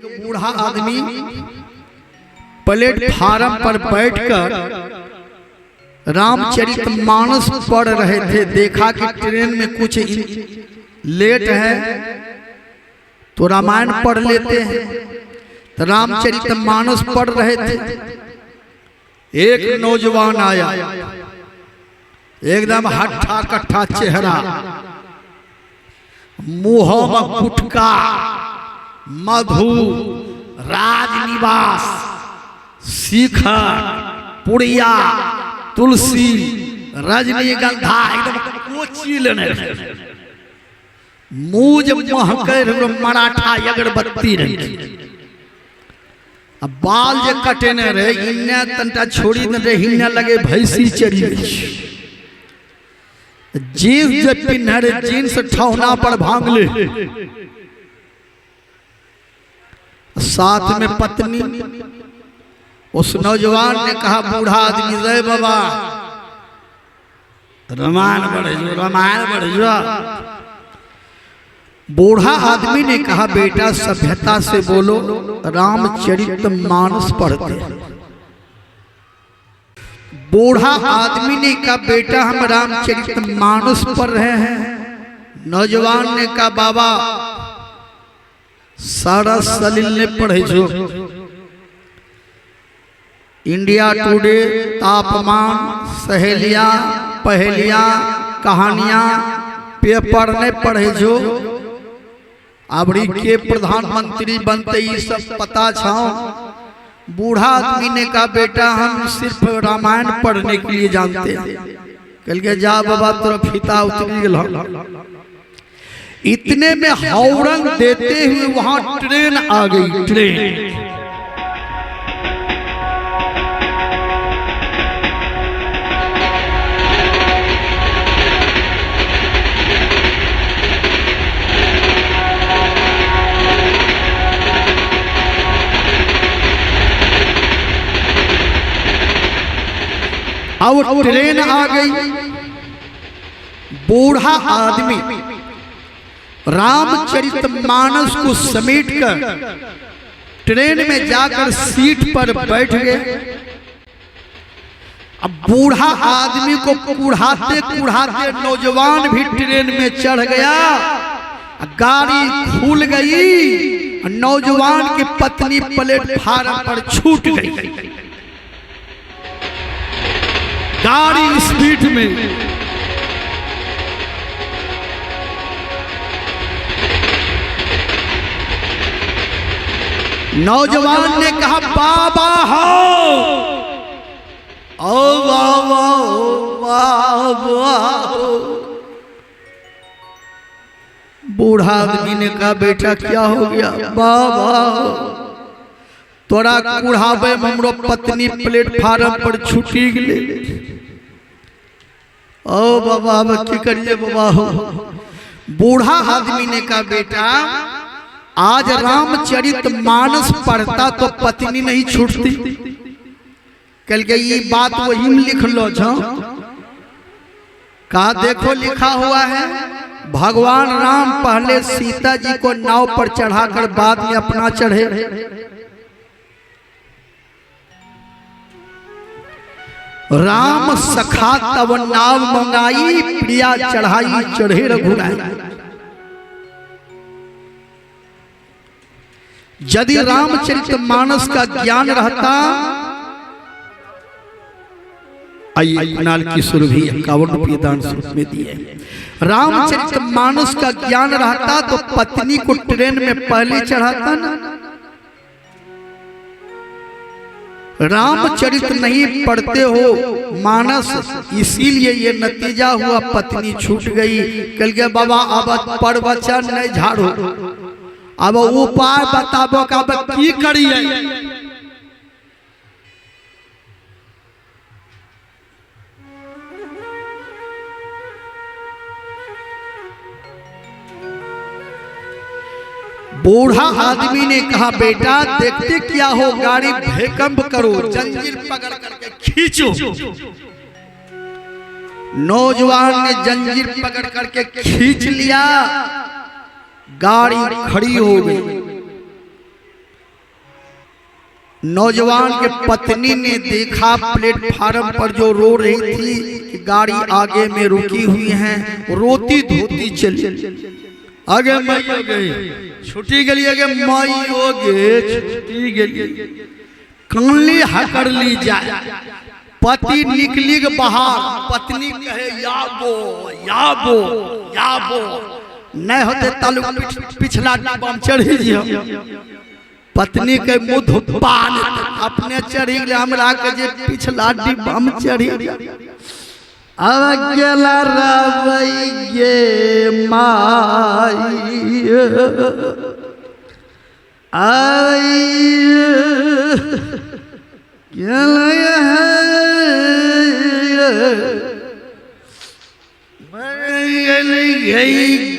एक बूढ़ा आदमी प्लेटफार्म पर बैठकर रामचरितमानस पढ़ रहे थे। देखा कि ट्रेन में कुछ लेट है तो रामायण पढ़ लेते हैं, तो रामचरितमानस पढ़ रहे थे। एक नौजवान आया, एकदम हट्ठा कट्ठा चेहरा, मुंह में गुटखा, मधु, राजनिवास, शिखर, पुड़िया, तुलसी, रजनीगंधा, एकदम कोची लेने, मुझ महकर मराठा अगरबत्ती रही। अब बाल जे कटेने रहे, इन्ने तंटा छोड़ी न रहे, हिन्ने लगे भैंसी चरी। जीन्स जे पिन्ह रहे, जीन्स ठौना पर भांगले, साथ में पत्नी। उस नौजवान ने कहा, बूढ़ा आदमी, जय बाबा, रामायण पढ़े जो, रामायण पढ़े जो। बूढ़ा आदमी ने कहा, बेटा सभ्यता से बोलो, रामचरितमानस पढ़ते हैं। बूढ़ा आदमी ने कहा, बेटा हम रामचरितमानस पढ़ रहे हैं। नौजवान ने कहा, बाबा सारा सलील ने पढ़े जो, इंडिया टुडे, तापमान, सहेलियां, पहेलियां, कहानियां, पेपर ने पढ़े जो। अबरी के प्रधानमंत्री बनते ये सब पता छाओ। बूढ़ा आदमी ने कहा, बेटा हम सिर्फ रामायण पढ़ने के लिए जानते हैं। कल के जा बाबा तोरा फीता उतरी गया। इतने में हॉर्न देते हुए वहां ट्रेन आ गई। ट्रेन और ट्रेन आ गई। बूढ़ा आदमी रामचरितमानस को समेटकर ट्रेन में जाकर सीट पर बैठ गए। अब बूढ़ा आदमी को कुढ़ाते कुढ़ाते नौजवान भी ट्रेन में चढ़ गया। गाड़ी खुल गई, नौजवान की पत्नी प्लेटफार्म पर छूट गई। गाड़ी स्पीड में, नौजवान ने कहा, बाबा हो, ओ बाबा, ओ बाबा। बूढ़ा आदमी ने कहा, बेटा क्या हो गया? बाबा तोरा कुढ़ावे हमरो पत्नी प्लेटफार्म पर छुटी गई। ओ बाबा अब की करिए बाबा हो। बूढ़ा आदमी ने कहा, बेटा आज रामचरितमानस पढ़ता तो पत्नी नहीं छूटती। कल के ये बात वही में लिख लो छो। कहा देखो लिखा हुआ है, भगवान राम पहले सीता जी को नाव पर चढ़ाकर बाद में अपना चढ़े। राम सखा तब नाव मंगाई, प्रिया चढ़ाई चढ़े रघुराई। यदि रामचरितमानस का ज्ञान रहता, आइए कुणाल किशोर भी 51 रुपये दान स्वरूप में दिए। रामचरितमानस का ज्ञान रहता तो पत्नी को ट्रेन में पहले चढ़ाता ना। रामचरित नहीं पढ़ते हो मानस, इसीलिए ये नतीजा हुआ, पत्नी छूट गई। कल के बाबा अब प्रवचन नहीं झाड़ो, अब उपाय बताबो का की करिए। बूढ़ा आदमी ने कहा, बेटा देखते क्या हो, गाड़ी भूकंप करो, जंजीर पकड़ करके खींचो। नौजवान ने जंजीर पकड़ करके खींच लिया, गाड़ी खड़ी हो गई। नौजवान के पत्नी ने देखा प्लेटफार्म पर जो रो रही थी कि गाड़ी आगे में रुकी हुई है, रोती धोती चली आगे मई हो गई, छुट्टी गली आगे मई हो गए, छुट्टी गली कानली हकड़ ली जाए। पति निकली के बाहर, पत्नी कहे याबो याबो याबो, नहीं होते तालुक पिछला डिब्बा में चढ़ी जियो। पत्नी के मुंह धुपान अपने चढ़ी गए, हमरा के जे पिछला डिब्बा में चढ़ी अब गेला रवैये माई आई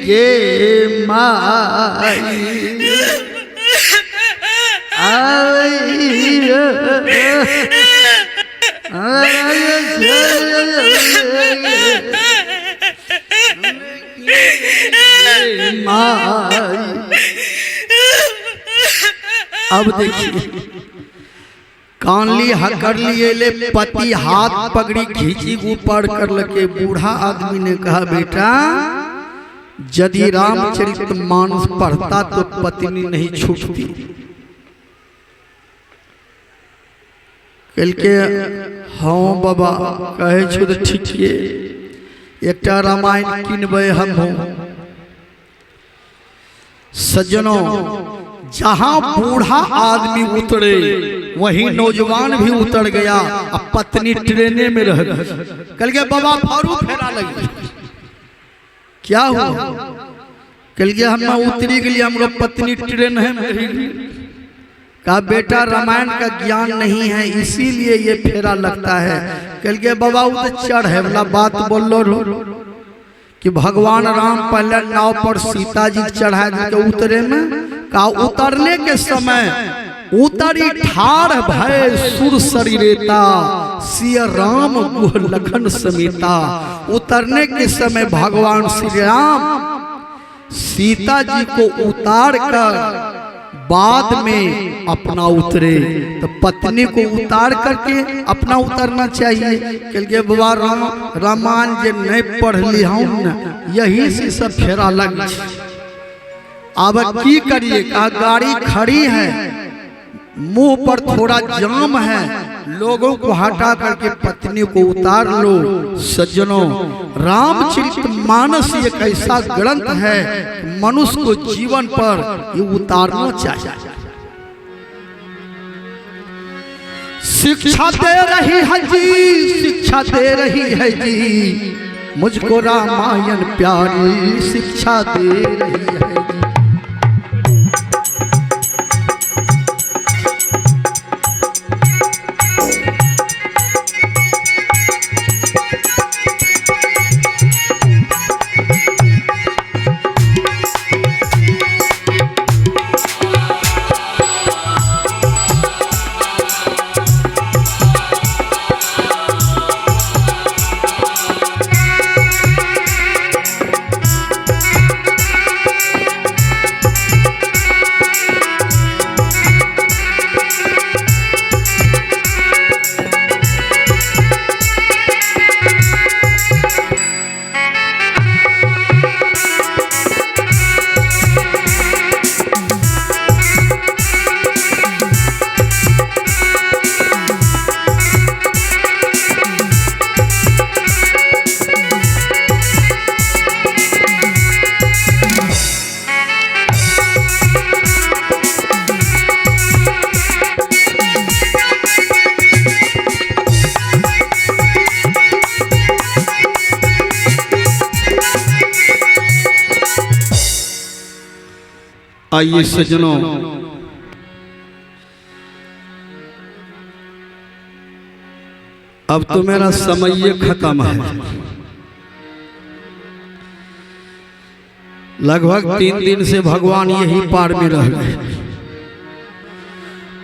गे माई अब देखिए कानली हकड़ लिए ले, पति हाथ पगड़ी खींची ऊपर कर लगे। बूढ़ा आदमी ने कहा बेटा यदि रामचरित मानस पढ़ता तो पत्नी नहीं छूटती। कल के हाँ बाबा कहे छो तो ठीक है, एक रामायण किनबे हम हो। सज्जनों जहां बूढ़ा आदमी उतरे वहीं नौजवान भी उतर गया, अब पत्नी ट्रेने में रह गई। कल के बाबा फारूक फेरा लगे, क्या हुआ? कल के हम उतरी के लिए हम लोग पत्नी ट्रेन है कहा बेटा रामायण का ज्ञान नहीं है इसीलिए ये फेरा लगता है। कल के बाबा वो तो चढ़ है वाला बात बोल लो कि भगवान राम पहले नाव पर सीता जी चढ़ा के उतरे में का उतरने के समय उतरी ठाड़ भय सुर शरीरेता सिय राम गुह लखन समेता। उतरने के समय भगवान श्री राम सीता जी को उतार कर बाद में अपना उतरे, तो पत्नी को उतार करके अपना उतरना चाहिए। कल के बाबा रामायण जे नहीं पढ़ ली हम न यही से सब फेरा लग। अब की करिए? कहा गाड़ी खड़ी है, मुंह पर थोड़ा जाम है, लोगों को हटा करके पत्नी को उतार लो। सज्जनों रामचरित मानस एक ऐसा ग्रंथ है मनुष्य को जीवन पर ये उतारना चाहिए। शिक्षा दे रही है जी, शिक्षा दे रही है जी, मुझको रामायण प्यारी शिक्षा दे रही है जी। आइए सज्जनों अब तो मेरा समय खत्म है। लगभग 3 दिन से भगवान यही पार में रह गए।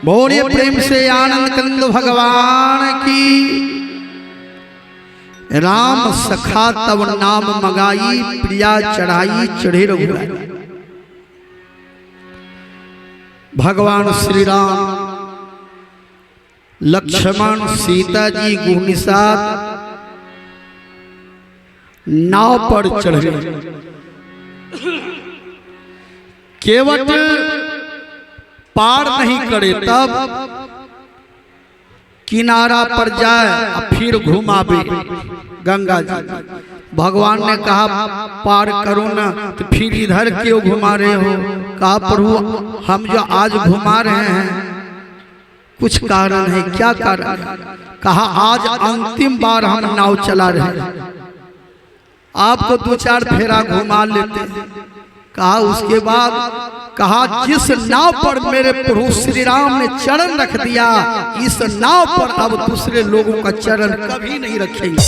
बोलिए प्रेम से आनंद कंद भगवान की। राम सखा तब नाम मगाई, प्रिया चढ़ाई चढ़े रघुराई। भगवान श्री राम लक्ष्मण सीता जी गुणनिषाद नाव पर चढ़े, केवट पार नहीं करे तब किनारा पर जाए और फिर घुमावे गंगा जी। भगवान ने कहा पार करो ना, तो फिर इधर क्यों घुमा रहे हो? कहा प्रभु हम जो आज घुमा रहे हैं कुछ कारण है। क्या कारण है? कहा आज अंतिम बार हम नाव चला रहे हैं, आपको 2-4 फेरा घुमा लेते हैं। कहा उसके बाद कहा जिस नाव पर मेरे प्रभु श्री राम ने चरण रख दिया, इस नाव पर अब दूसरे लोगों का चरण कभी नहीं रखेंगे।